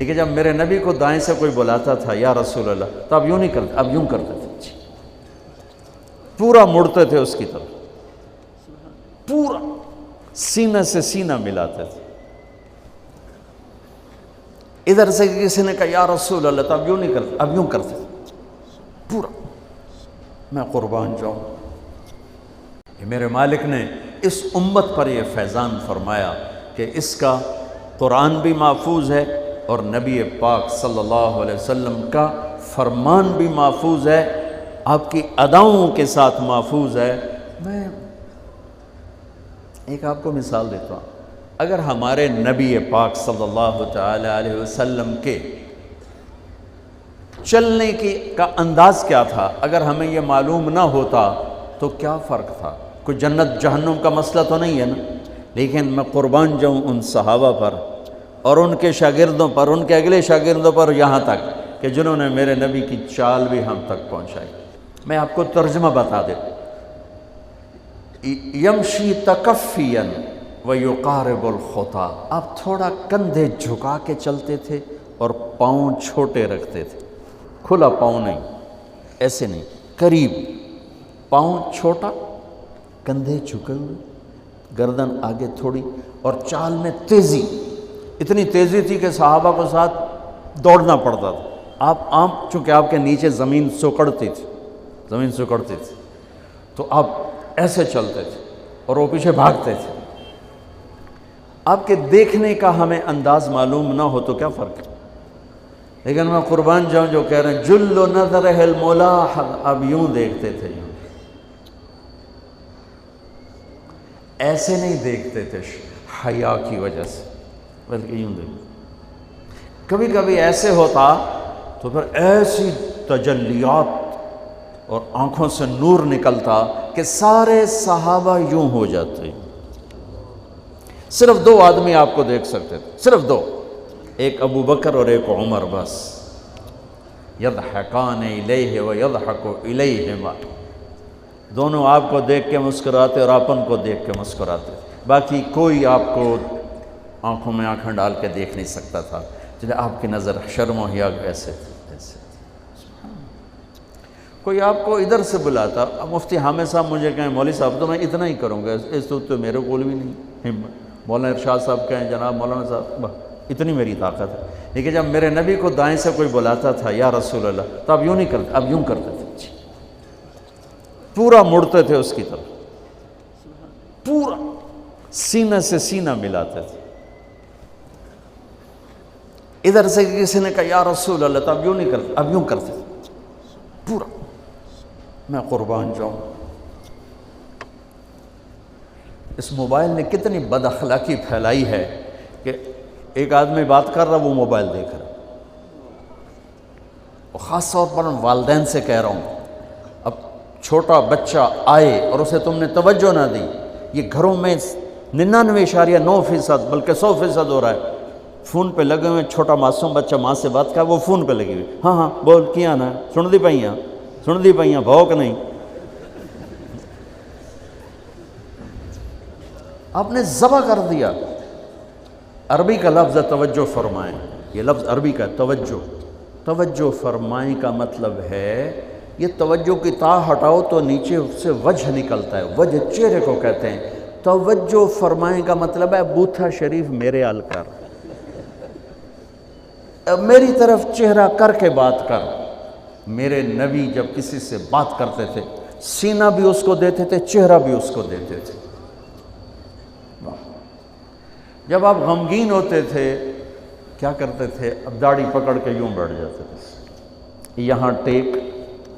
لیکن جب میرے نبی کو دائیں سے کوئی بلاتا تھا یا رسول اللہ، تو اب یوں نہیں کرتے، اب یوں کرتے تھے، پورا مڑتے تھے اس کی طرف، پورا سینہ سے سینہ ملاتے تھے۔ ادھر سے کسی نے کہا یا رسول اللہ، تو اب یوں نہیں کرتے، اب یوں کرتے تھے پورا۔ میں قربان جاؤں، میرے مالک نے اس امت پر یہ فیضان فرمایا کہ اس کا قرآن بھی محفوظ ہے اور نبی پاک صلی اللہ علیہ وسلم کا فرمان بھی محفوظ ہے، آپ کی اداؤں کے ساتھ محفوظ ہے۔ میں ایک آپ کو مثال دیتا ہوں، اگر ہمارے نبی پاک صلی اللہ تعالی علیہ وسلم کے چلنے کا انداز کیا تھا، اگر ہمیں یہ معلوم نہ ہوتا تو کیا فرق تھا؟ کوئی جنت جہنم کا مسئلہ تو نہیں ہے نا، لیکن میں قربان جاؤں ان صحابہ پر اور ان کے شاگردوں پر، ان کے اگلے شاگردوں پر، یہاں تک کہ جنہوں نے میرے نبی کی چال بھی ہم تک پہنچائی۔ میں آپ کو ترجمہ بتا دوں، یمشی تکفیا ویقارب الخطا، آپ تھوڑا کندھے جھکا کے چلتے تھے اور پاؤں چھوٹے رکھتے تھے، کھلا پاؤں نہیں، ایسے نہیں، قریب، پاؤں چھوٹا، کندھے جھکے ہوئے، گردن آگے تھوڑی، اور چال میں تیزی، اتنی تیزی تھی کہ صحابہ کو ساتھ دوڑنا پڑتا تھا۔ آپ چونکہ آپ کے نیچے زمین سکڑتی تھی تو آپ ایسے چلتے تھے اور وہ پیچھے بھاگتے تھے۔ آپ کے دیکھنے کا ہمیں انداز معلوم نہ ہو تو کیا فرق ہے، لیکن میں قربان جاؤں جو کہہ رہے ہیں جل نظرہ الملاحظ، اب یوں دیکھتے تھے، یوں ایسے نہیں دیکھتے تھے حیا کی وجہ سے، بلکہ یوں دیکھتے۔ کبھی کبھی ایسے ہوتا تو پھر ایسی تجلیات اور آنکھوں سے نور نکلتا کہ سارے صحابہ یوں ہو جاتے۔ صرف دو آدمی آپ کو دیکھ سکتے تھے، صرف دو، ایک ابو بکر اور ایک عمر، بس۔ یضحکان الیہ ویضحک الیہما، دونوں آپ کو دیکھ کے مسکراتے اور اپن کو دیکھ کے مسکراتے، باقی کوئی آپ کو آنکھوں میں آنکھیں ڈال کے دیکھ نہیں سکتا تھا، جنہیں آپ کی نظر شرم و حیا ایسے تھی۔ کوئی آپ کو ادھر سے بلاتا، اب مفتی حامد صاحب مجھے کہیں مولوی صاحب تو میں اتنا ہی کروں گا، اس تو میرے کول بھی نہیں ہمت، مولانا ارشاد صاحب کہیں جناب مولانا صاحب، اتنی میری طاقت ہے۔ لیکن جب میرے نبی کو دائیں سے کوئی بلاتا تھا یا رسول اللہ، تو اب یوں نہیں کرتے، اب یوں کرتے تھے، پورا مڑتے تھے اس کی طرف، پورا سینہ سے سینہ ملاتے تھے۔ ادھر سے کسی نے کہا یا رسول اللہ، تو اب یوں نہیں کرتے، اب یوں کرتے تھے پورا۔ میں قربان جاؤں، اس موبائل نے کتنی بد اخلاقی پھیلائی ہے کہ ایک آدمی بات کر رہا، وہ موبائل دیکھ رہا، اور خاص طور پر والدین سے کہہ رہا ہوں، اب چھوٹا بچہ آئے اور اسے تم نے توجہ نہ دی، یہ گھروں میں 99.9% بلکہ 100% ہو رہا ہے، فون پہ لگے ہوئے، چھوٹا معصوم بچہ ماں سے بات کر، وہ فون پہ لگی ہوئی، ہاں ہاں بول کیا نا، سن دی پئیاں بھوک نہیں۔ آپ نے ذبح کر دیا۔ عربی کا لفظ ہے توجہ فرمائیں، یہ لفظ عربی کا توجہ فرمائیں کا مطلب ہے، یہ توجہ کی تا ہٹاؤ تو نیچے سے وجہ نکلتا ہے، وجہ چہرے کو کہتے ہیں۔ توجہ فرمائیں کا مطلب ہے بوتھا شریف میرے ال کر، میری طرف چہرہ کر کے بات کر۔ میرے نبی جب کسی سے بات کرتے تھے، سینہ بھی اس کو دیتے تھے، چہرہ بھی اس کو دیتے تھے۔ جب آپ غمگین ہوتے تھے کیا کرتے تھے؟ اب داڑھی پکڑ کے یوں بیٹھ جاتے تھے، یہاں ٹیک،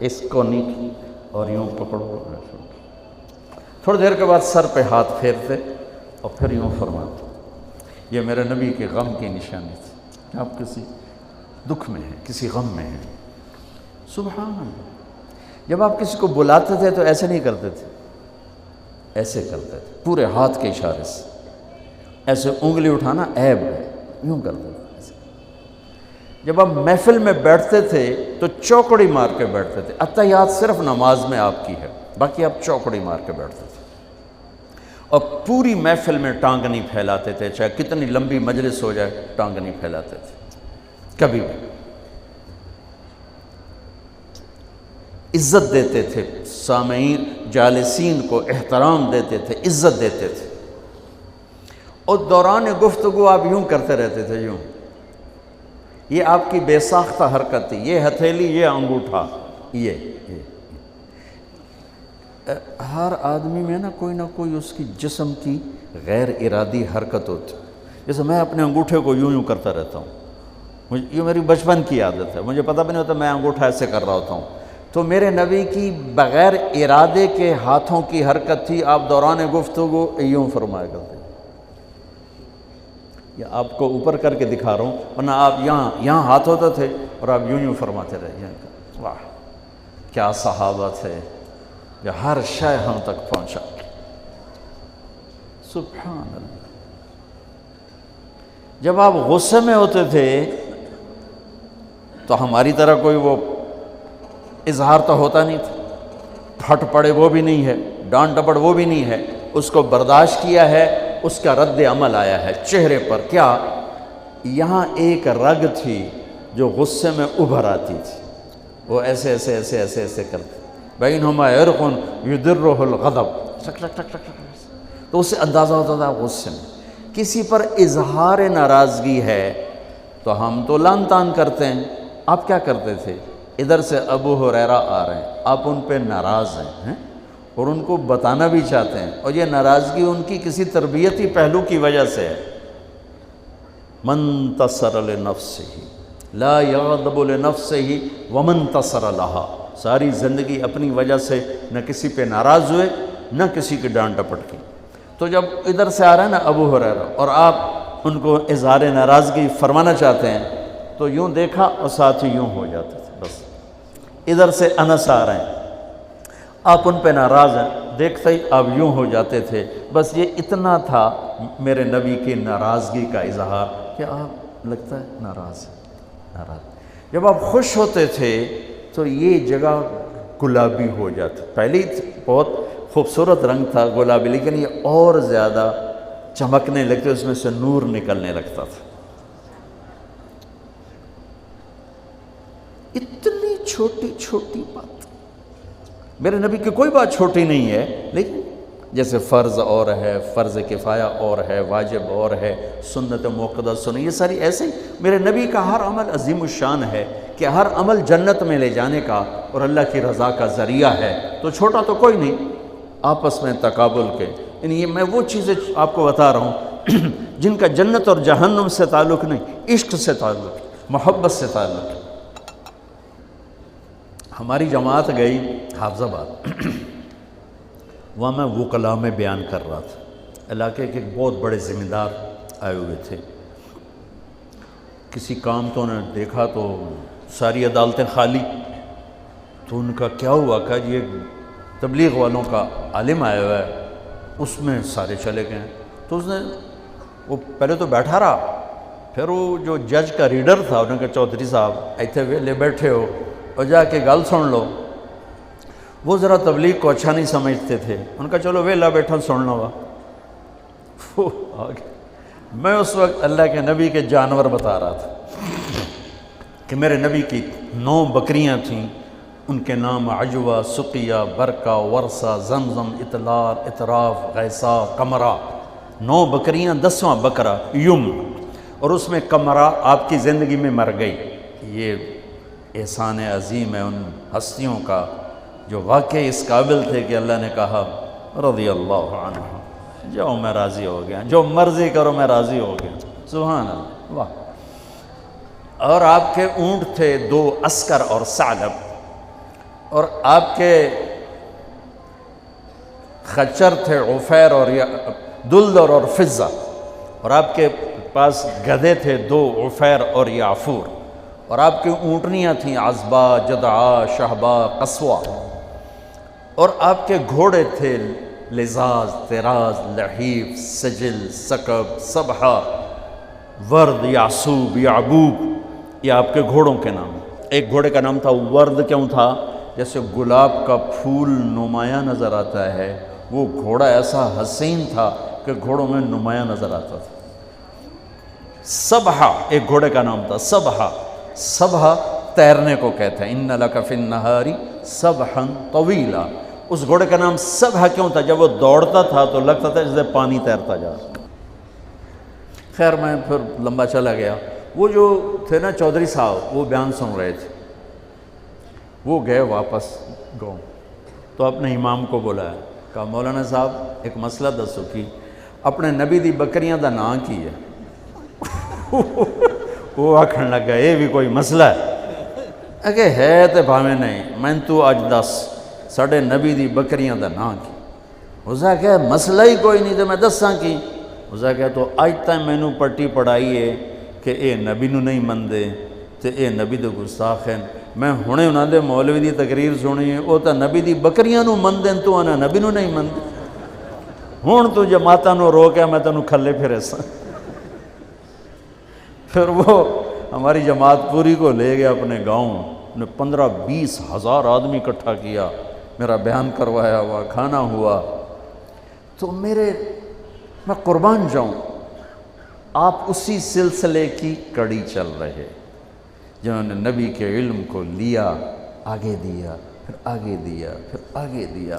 اس کو نیچے اور یوں پکڑو، تھوڑی دیر کے بعد سر پہ ہاتھ پھیرتے اور پھر یوں فرماتے۔ یہ میرے نبی کے غم کی نشانی تھی کہ آپ کسی دکھ میں ہیں، کسی غم میں ہیں۔ سبحان اللہ۔ جب آپ کسی کو بلاتے تھے تو ایسے نہیں کرتے تھے، ایسے کرتے تھے، پورے ہاتھ کے اشارے سے، ایسے انگلی اٹھانا عیب ہے، یوں کرتے تھے ایسے۔ جب آپ محفل میں بیٹھتے تھے تو چوکڑی مار کے بیٹھتے تھے، اتحیات صرف نماز میں آپ کی ہے، باقی آپ چوکڑی مار کے بیٹھتے تھے، اور پوری محفل میں ٹانگ نہیں پھیلاتے تھے، چاہے کتنی لمبی مجلس ہو جائے ٹانگ نہیں پھیلاتے تھے۔ کبھی بھی عزت دیتے تھے، سامعین جالسین کو احترام دیتے تھے، عزت دیتے تھے، اور دوران گفتگو آپ یوں کرتے رہتے تھے، یوں. یہ آپ کی بے ساختہ حرکت تھی، یہ ہتھیلی، یہ انگوٹھا، یہ ہر آدمی میں نا کوئی اس کی جسم کی غیر ارادی حرکت ہوتی. جیسے میں اپنے انگوٹھے کو یوں یوں کرتا رہتا ہوں، یہ میری بچپن کی عادت ہے، مجھے پتہ بھی نہیں ہوتا میں انگوٹھا ایسے کر رہا ہوتا ہوں. تو میرے نبی کی بغیر ارادے کے ہاتھوں کی حرکت تھی، آپ دوران گفتگو یوں فرمایا کرتے. یہ آپ کو اوپر کر کے دکھا رہا ہوں، ورنہ آپ یہاں ہاتھ ہوتے تھے اور آپ یوں یوں فرماتے رہے. واہ کیا صحابہ تھے جو ہر شے ہم تک پہنچا. سبحان اللہ. جب آپ غصے میں ہوتے تھے تو ہماری طرح کوئی وہ اظہار تو ہوتا نہیں تھا، پھٹ پڑے وہ بھی نہیں ہے، ڈانٹ ڈپٹ وہ بھی نہیں ہے. اس کو برداشت کیا ہے، اس کا رد عمل آیا ہے چہرے پر. کیا یہاں ایک رگ تھی جو غصے میں ابھر آتی تھی، وہ ایسے ایسے ایسے ایسے ایسے کرتے. بینہما عرق یدرہ الغضب، تو اس سے اندازہ ہوتا تھا غصے میں کسی پر اظہار ناراضگی ہے تو ہم تو لان تان کرتے ہیں. آپ کیا کرتے تھے؟ ادھر سے ابو ہریرہ آ رہے ہیں، آپ ان پہ ناراض ہیں اور ان کو بتانا بھی چاہتے ہیں، اور یہ ناراضگی ان کی کسی تربیتی پہلو کی وجہ سے ہے. من تصر لنفسہ لا یغضب لنفسہ ومن تصر لہا. ساری زندگی اپنی وجہ سے نہ کسی پہ ناراض ہوئے نہ کسی کی ڈانٹ ڈپٹ کی. تو جب ادھر سے آ رہا ہے نا ابو ہریرہ اور آپ ان کو اظہار ناراضگی فرمانا چاہتے ہیں تو یوں دیکھا اور ساتھ ہی یوں ہو جاتے تھے. بس ادھر سے انس آ رہے ہیں، آپ ان پہ ناراض ہیں، دیکھتے ہی آپ یوں ہو جاتے تھے. بس یہ اتنا تھا میرے نبی کی ناراضگی کا اظہار کہ آپ لگتا ہے ناراض. جب آپ خوش ہوتے تھے تو یہ جگہ گلابی ہو جاتی. پہلی بہت خوبصورت رنگ تھا گلابی، لیکن یہ اور زیادہ چمکنے لگتے، اس میں سے نور نکلنے لگتا تھا. اتنی چھوٹی چھوٹی بات، میرے نبی کی کوئی بات چھوٹی نہیں ہے، لیکن جیسے فرض اور ہے، فرض کفایہ اور ہے، واجب اور ہے، سنت موقدہ سنت، یہ ساری ایسے ہی. میرے نبی کا ہر عمل عظیم الشان ہے کہ ہر عمل جنت میں لے جانے کا اور اللہ کی رضا کا ذریعہ ہے. تو چھوٹا تو کوئی نہیں، آپس میں تقابل کے. یعنی یہ میں وہ چیزیں آپ کو بتا رہا ہوں جن کا جنت اور جہنم سے تعلق نہیں، عشق سے تعلق، محبت سے تعلق. ہماری جماعت گئی حافظ آباد، وہاں میں وکلا میں بیان کر رہا تھا. علاقے کے ایک بہت بڑے ذمہ دار آئے ہوئے تھے. کسی کام تو انہیں دیکھا تو ساری عدالتیں خالی. تو ان کا کیا ہوا کہ یہ تبلیغ والوں کا عالم آیا ہوا ہے، اس میں سارے چلے گئے. تو اس نے وہ پہلے تو بیٹھا رہا، پھر وہ جو جج کا ریڈر تھا انہوں نے کہا چودھری صاحب ایتھے ویلے بیٹھے ہو اور جا کے گل سن لو. وہ ذرا تبلیغ کو اچھا نہیں سمجھتے تھے، ان کا چلو ویلا بیٹھا سن لو. میں اس وقت اللہ کے نبی کے جانور بتا رہا تھا کہ میرے نبی کی 9 بکریاں تھیں، ان کے نام عجوہ، سقیہ، برکہ، ورثہ، زمزم، اطلار، اطراف، غیثہ، قمرہ. 9 بکریاں، 10واں بکرا یم، اور اس میں قمرہ آپ کی زندگی میں مر گئی. یہ احسان عظیم ہے ان ہستیوں کا جو واقعی اس قابل تھے کہ اللہ نے کہا رضی اللہ عنہ، جاؤ میں راضی ہو گیا، جو مرضی کرو میں راضی ہو گیا. سبحان اللہ، واہ. اور آپ کے اونٹ تھے 2 عسکر اور ثعلب، اور آپ کے خچر تھے عفیر اور دلدر اور فضہ، اور آپ کے پاس گدھے تھے 2 عفیر اور یعفور، اور آپ کی اونٹنیاں تھیں عزبہ، جدعا، شہبہ، قصوہ، اور آپ کے گھوڑے تھے لزاز، تراز، لحیف، سجل، سکب، سبحہ، ورد، یعصوب، یعبوب. یہ آپ کے گھوڑوں کے نام. ایک گھوڑے کا نام تھا ورد. کیوں تھا؟ جیسے گلاب کا پھول نمایاں نظر آتا ہے، وہ گھوڑا ایسا حسین تھا کہ گھوڑوں میں نمایاں نظر آتا تھا. سبحہ ایک گھوڑے کا نام تھا، سبحہ. سبحہ تیرنے کو کہتے ہیں، ان لک فی النہار سبحا طویلا۔ اس گھوڑے کا نام سبحہ کیوں تھا؟ جب وہ دوڑتا تھا تو لگتا تھا جیسے پانی تیرتا جا رہا۔ خیر میں پھر لمبا چلا گیا۔ وہ جو تھے نا چودھری صاحب، وہ بیان سن رہے تھے، وہ گئے واپس گاؤں، تو اپنے امام کو بلایا، کہا مولانا صاحب ایک مسئلہ دسو کی اپنے نبی دی بکریاں دا نام کی ہے؟ وہ آکھن لگا یہ بھی کوئی مسئلہ ہے؟ اگے ہے تے بھاویں نہیں، میں تو اج دس ساڑھے نبی دی بکریاں دا نام کی؟ اسے کہا مسئلہ ہی کوئی نہیں تے میں دساں کی؟ اسے کہا تو اج تائیں میں نو پٹی پڑھائی ہے کہ اے نبی نو نہیں مندے تے اے نبی دے گستاخ ہیں۔ میں ہونے انہاں دے مولوی دی تقریر سنی ہے، او تا نبی دی بکریاں نو مندیں تو انہاں نبی نو نہیں مندے۔ ہون تو جماعتاں نو روکیا میں تنو کھلے پھرے سا۔ پھر وہ ہماری جماعت پوری کو لے گیا اپنے گاؤں، نے 15-20 ہزار آدمی اکٹھا کیا، میرا بیان کروایا ہوا، کھانا ہوا۔ تو میں قربان جاؤں، آپ اسی سلسلے کی کڑی چل رہے، جنہوں نے نبی کے علم کو لیا، آگے دیا، پھر آگے دیا، پھر آگے دیا۔